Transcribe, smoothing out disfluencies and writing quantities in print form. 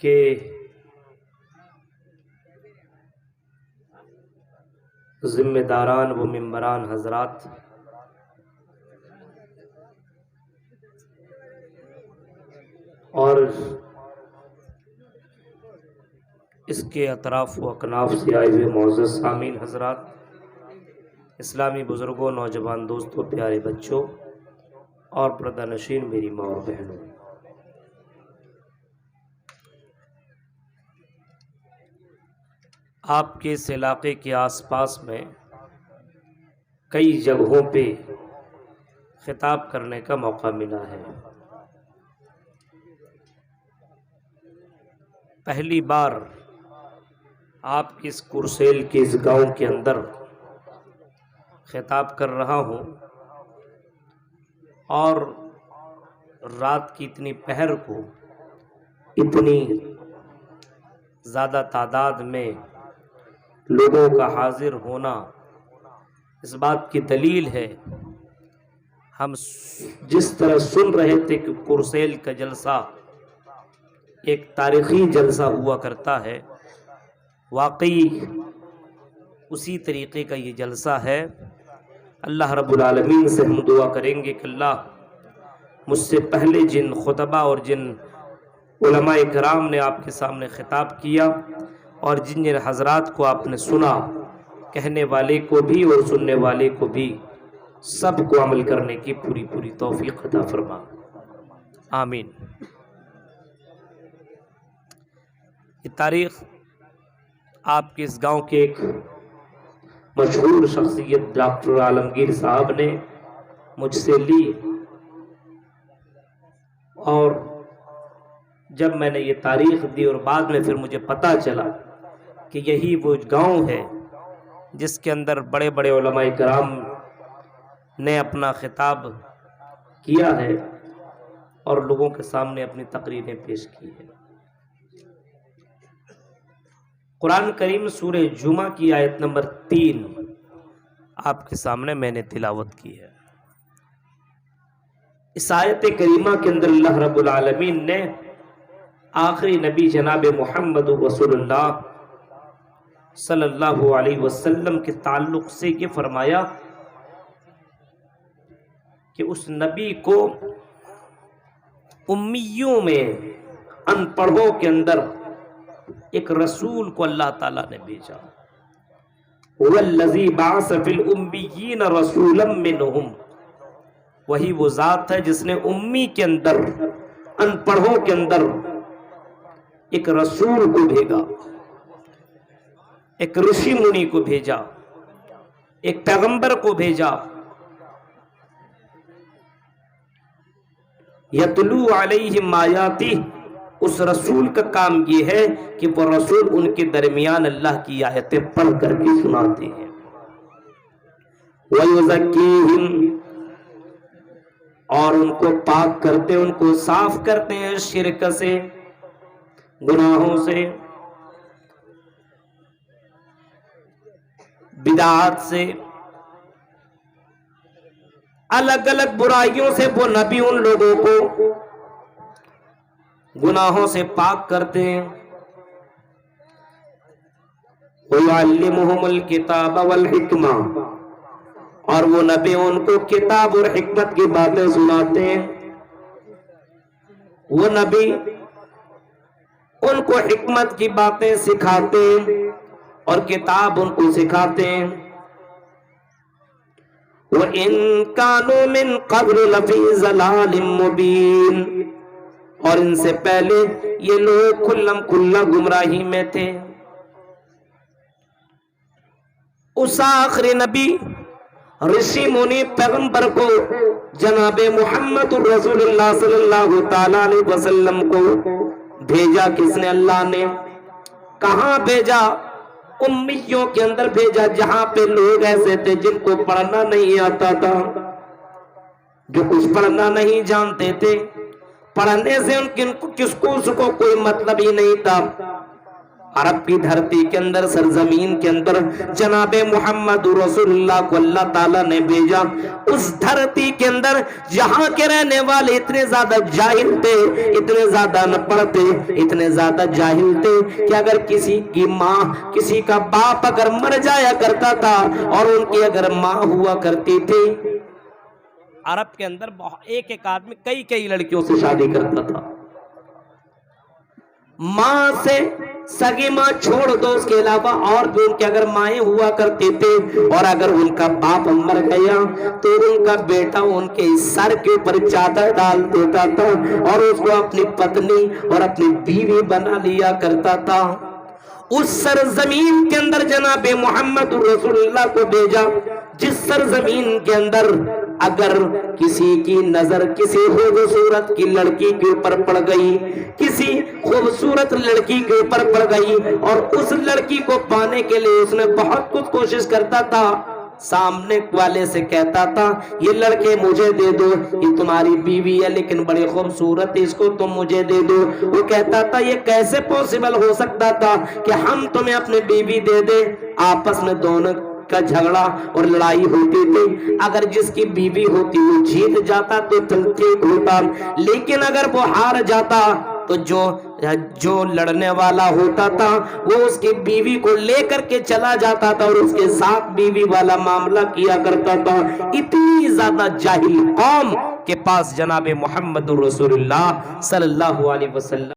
کہ ذمہ داران و ممبران حضرات اور اس کے اطراف و اکناف سے آئے ہوئے معزز سامعین حضرات، اسلامی بزرگوں، نوجوان دوستوں، پیارے بچوں اور پردہ نشین میری ماں اور بہنوں، آپ کے اس علاقے کے آس پاس میں کئی جگہوں پہ خطاب کرنے کا موقع ملا ہے۔ پہلی بار آپ کی اس کرسیل کے اس گاؤں کے اندر خطاب کر رہا ہوں، اور رات کی اتنی پہر کو اتنی زیادہ تعداد میں لوگوں کا حاضر ہونا اس بات کی دلیل ہے۔ ہم جس طرح سن رہے تھے کہ کرسیل کا جلسہ ایک تاریخی جلسہ ہوا کرتا ہے، واقعی اسی طریقے کا یہ جلسہ ہے۔ اللہ رب العالمین سے ہم دعا کریں گے کہ اللہ مجھ سے پہلے جن خطبہ اور جن علماء کرام نے آپ کے سامنے خطاب کیا اور جن جن حضرات کو آپ نے سنا، کہنے والے کو بھی اور سننے والے کو بھی، سب کو عمل کرنے کی پوری پوری توفیق عطا فرما، آمین۔ یہ تاریخ آپ کے اس گاؤں کے ایک مشہور شخصیت ڈاکٹر عالمگیر صاحب نے مجھ سے لی، اور جب میں نے یہ تاریخ دی اور بعد میں پھر مجھے پتا چلا کہ یہی وہ گاؤں ہے جس کے اندر بڑے بڑے علماء کرام نے اپنا خطاب کیا ہے اور لوگوں کے سامنے اپنی تقریریں پیش کی ہیں۔ قرآن کریم سورہ جمعہ کی آیت نمبر 3 آپ کے سامنے میں نے تلاوت کی ہے۔ اس آیت کریمہ کے اندر اللہ رب العالمین نے آخری نبی جناب محمد رسول اللہ صلی اللہ علیہ وسلم کے تعلق سے یہ فرمایا کہ اس نبی کو امیوں میں، ان پڑھوں کے اندر ایک رسول کو اللہ تعالیٰ نے بھیجا۔ وَالَّذِي بَعَثَ فِي الْأُمِّيِّينَ رَسُولًا مِّنْهُمْ، وہی وہ ذات ہے جس نے امی کے اندر، ان پڑھوں کے اندر ایک رسول کو بھیجا، ایک رشی منی کو بھیجا، ایک پیغمبر کو بھیجا۔ یتلو علیہم آیاتہ، اس رسول کا کام یہ ہے کہ وہ رسول ان کے درمیان اللہ کی آیتیں پڑھ کر کے سناتے ہیں۔ وَيُزَكِّيهِمْ، اور ان کو پاک کرتے، ان کو صاف کرتے ہیں شرک سے، گناہوں سے، بدعات سے، الگ الگ برائیوں سے وہ نبی ان لوگوں کو گناہوں سے پاک کرتے ہیں۔ وَيُعَلِّمُهُمُ الْكِتَابَ وَالْحِكْمَةَ، اور وہ نبی ان کو کتاب اور حکمت کی باتیں سناتے ہیں۔ وہ نبی ان کو حکمت کی باتیں سکھاتے ہیں اور کتاب ان کو سکھاتے ہیں۔ وَإِن كَانُوا مِن قَبْلُ لَفِي ضَلَالٍ مُّبِينٍ، اور ان سے پہلے یہ لوگ کھلم کھلا گمراہی میں تھے۔ اس آخری نبی، رشی منی، پیغمبر کو، جناب محمد رسول اللہ صلی اللہ تعالیٰ علیہ وسلم کو بھیجا کس نے؟ اللہ نے۔ کہاں بھیجا؟ امیوں کے اندر بھیجا، جہاں پہ لوگ ایسے تھے جن کو پڑھنا نہیں آتا تھا، جو کچھ پڑھنا نہیں جانتے تھے، پڑھنے سے ان کو کوئی مطلب ہی نہیں تھا۔ عرب کی دھرتی کے اندر سرزمین کے اندر جناب محمد رسول اللہ کو اللہ تعالیٰ نے بھیجا. اس دھرتی کے اندر جہاں کے رہنے والے اتنے زیادہ جاہل تھے, اتنے زیادہ ان پڑھ تھے, اتنے زیادہ جاہل تھے کہ اگر کسی کی ماں, کسی کا باپ اگر مر جایا کرتا تھا اور ان کی اگر ماں ہوا کرتی تھی, عرب کے اندر ایک ایک آدمی کئی لڑکیوں سے شادی کرتا تھا. ماں سے سگی ماں چھوڑ دو, اس کے علاوہ اور بھی ان کے اگر مائیں ہوا کرتے تھے, اور اگر ان کا باپ مر گیا تو ان کا بیٹا ان کے سر کے اوپر چادر ڈال دیتا تھا اور اس کو اپنی پتنی اور اپنی بیوی بنا لیا کرتا تھا. اس سرزمین کے اندر جناب محمد رسول اللہ کو بھیجا, جس سرزمین کے اندر اگر کسی کی نظر کسی خوبصورت کی لڑکی کے اوپر پڑ گئی, کسی خوبصورت لڑکی کے اوپر پڑ گئی, اور اس لڑکی کو پانے کے لیے اس نے بہت کچھ کوشش کرتا تھا, سامنے والے سے کہتا تھا یہ لڑکے مجھے دے دو, یہ تمہاری بیوی ہے لیکن بڑی خوبصورت ہے, اس کو تم مجھے دے دو. وہ کہتا تھا یہ کیسے پوسیبل ہو سکتا تھا کہ ہم تمہیں اپنی بیوی دے دیں. آپس میں دونوں کا جھگڑا اور لڑائی ہوتی تھی. اگر جس کی بیوی ہوتی وہ جیت جاتا تو ٹھیک ہوتا, لیکن اگر وہ ہار جاتا تو جو لڑنے والا ہوتا تھا وہ اس کی بیوی کو لے کر کے چلا جاتا تھا اور اس کے ساتھ بیوی والا معاملہ کیا کرتا تھا. اتنی زیادہ جاہل قوم کے پاس جناب محمد رسول اللہ صلی اللہ علیہ وسلم